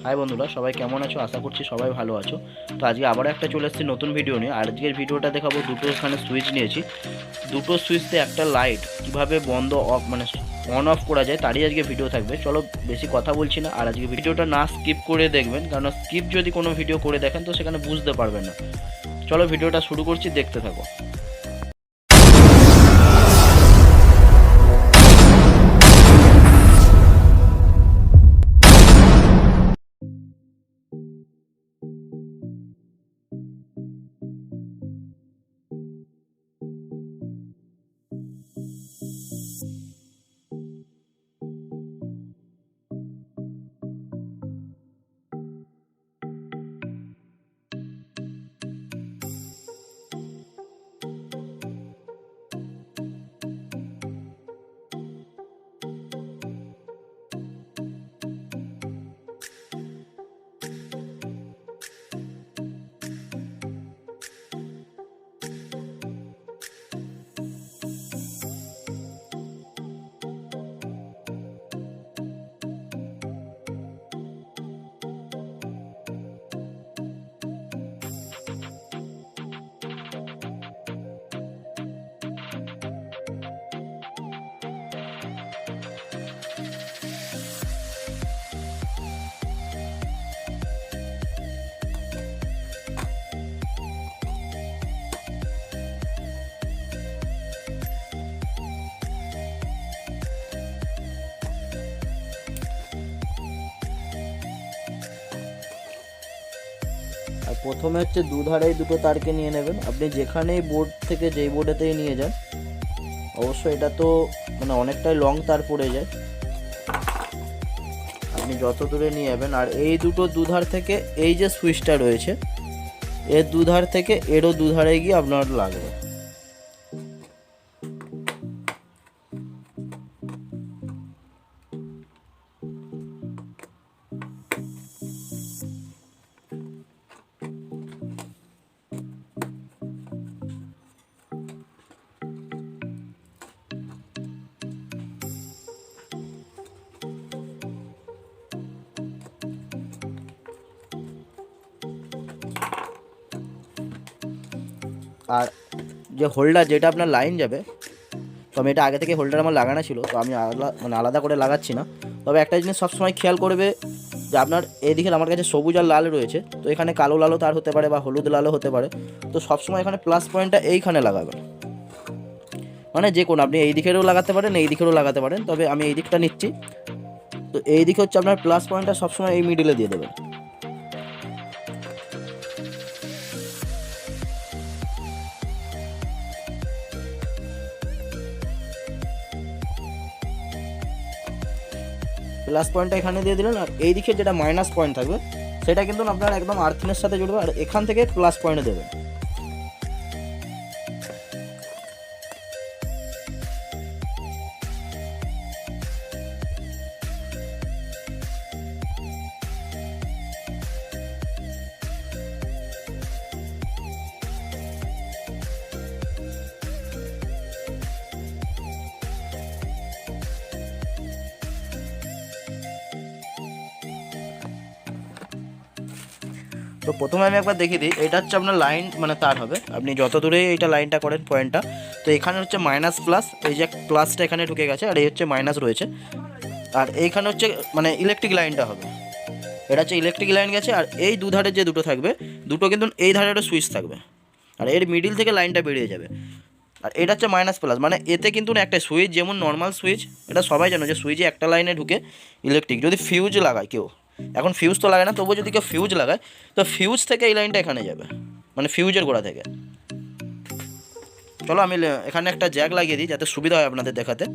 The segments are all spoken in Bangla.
হাই বন্ধুরা, সবাই কেমন আছো? আশা করছি সবাই ভালো আছো। তো আজকে আবার একটা চলে এসেছি নতুন ভিডিও নিয়ে। আর আজকের ভিডিওটা দেখাবো, দুটো এখানে সুইচ নিয়েছি। দুটো সুইচতে একটা লাইট কিভাবে বন্ধ অফ মানে অন অফ করা যায় তারই আজকে ভিডিও থাকবে। চলো বেশি কথা বলছি না, আর আজকে ভিডিওটা না স্কিপ করে দেখবেন, কারণ স্কিপ যদি কোনো ভিডিও করে দেখেন তো সেখানে বুঝতে পারবেন না। চলো ভিডিওটা শুরু করছি, দেখতে থাকো। আর প্রথমে হচ্ছে দুধারেই দুটো তারকে নিয়ে নেবেন। আপনি যেখানেই বোর্ড থেকে যেই বোর্ডেতেই নিয়ে যান, অবশ্যই এটা তো অনেকটাই লং তার পড়ে যায়। আপনি যত দূরে নিয়ে যাবেন, আর এই দুটো দুধার থেকে এই যে সুইচটা রয়েছে, এর দুধার থেকে এরও দুধারে গিয়ে আপনার লাগবে। আর যে হোল্ডার, যেটা আপনার লাইন যাবে, তো আমি এটা আগে থেকে হোল্ডার আমার লাগানো ছিল, তো আমি আলাদা করে লাগাচ্ছি না। তবে একটা জিনিস সবসময় খেয়াল করবে যে আপনার এইদিকে আমার কাছে সবুজ আর লাল রয়েছে, তো এখানে কালো লালও তার হতে পারে বা হলুদ লালও হতে পারে। তো সবসময় এখানে প্লাস পয়েন্টটা এইখানে লাগাবেন, যে কোনো আপনি এই দিকেরও লাগাতে পারেন, এই দিকেরও লাগাতে পারেন, তবে আমি এই দিকটা নিচ্ছি। তো এই দিকে হচ্ছে আপনার প্লাস পয়েন্টটা সবসময় এই মিডিলে দিয়ে দেবেন। প্লাস পয়েন্টটা এখানে দিয়ে দিলেন, আর এই দিকে যেটা মাইনাস পয়েন্ট থাকবে সেটা কিন্তু আপনার একদম আর্থিনের সাথে জুড়বে, আর এখান থেকে প্লাস পয়েন্টে দেবেন। তো প্রথমে আমি একবার দেখিয়ে দিই, এটা হচ্ছে আপনার লাইন তার হবে। আপনি যত দূরে এইটা লাইনটা করেন পয়েন্টটা, তো এখানে হচ্ছে মাইনাস প্লাস, এই যে প্লাসটা এখানে ঢুকে গেছে আর এই হচ্ছে মাইনাস রয়েছে। আর এইখানে হচ্ছে ইলেকট্রিক লাইনটা হবে, এটা হচ্ছে ইলেকট্রিক লাইন গেছে। আর এই দুধারে যে দুটো থাকবে, দুটো কিন্তু এই ধারে একটা সুইচ থাকবে, আর এর মিডিল থেকে লাইনটা বেরিয়ে যাবে। আর এটা হচ্ছে মাইনাস প্লাস, এতে কিন্তু একটা সুইচ, যেমন নর্মাল সুইচ, এটা সবাই জানো যে সুইচে একটা লাইনে ঢুকে ইলেকট্রিক। যদি ফিউজ লাগায় কেউ, এখন ফিউজ তো লাগায় না, তবুও যদি কেউ ফিউজ লাগায়, তো ফিউজ থেকে এই লাইনটা এখানে যাবে, ফিউজের গোড়া থেকে। চলো আমি এখানে একটা জ্যাক লাগিয়ে দিই যাতে সুবিধা হয় আপনাদের দেখাতে।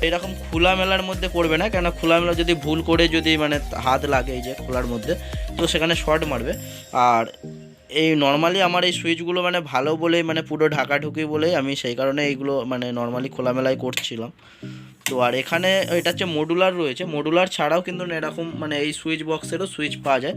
এরকম খোলামেলার মধ্যে করবে না, কেন খোলামেলা যদি ভুল করে যদি মানে হাত লাগে এই যে খোলার মধ্যে, তো সেখানে শর্ট মারবে। আর এই নর্মালি আমার এই সুইচগুলো মানে ভালো বলেই মানে পুরো ঢাকাঢুকি বলেই আমি সেই কারণে এইগুলো মানে নর্মালি খোলামেলাই করছিলাম। তো আর এখানে এটা হচ্ছে মডুলার রয়েছে, মডুলার ছাড়াও কিন্তু এরকম মানে এই সুইচ বক্সেরও সুইচ পাওয়া যায়।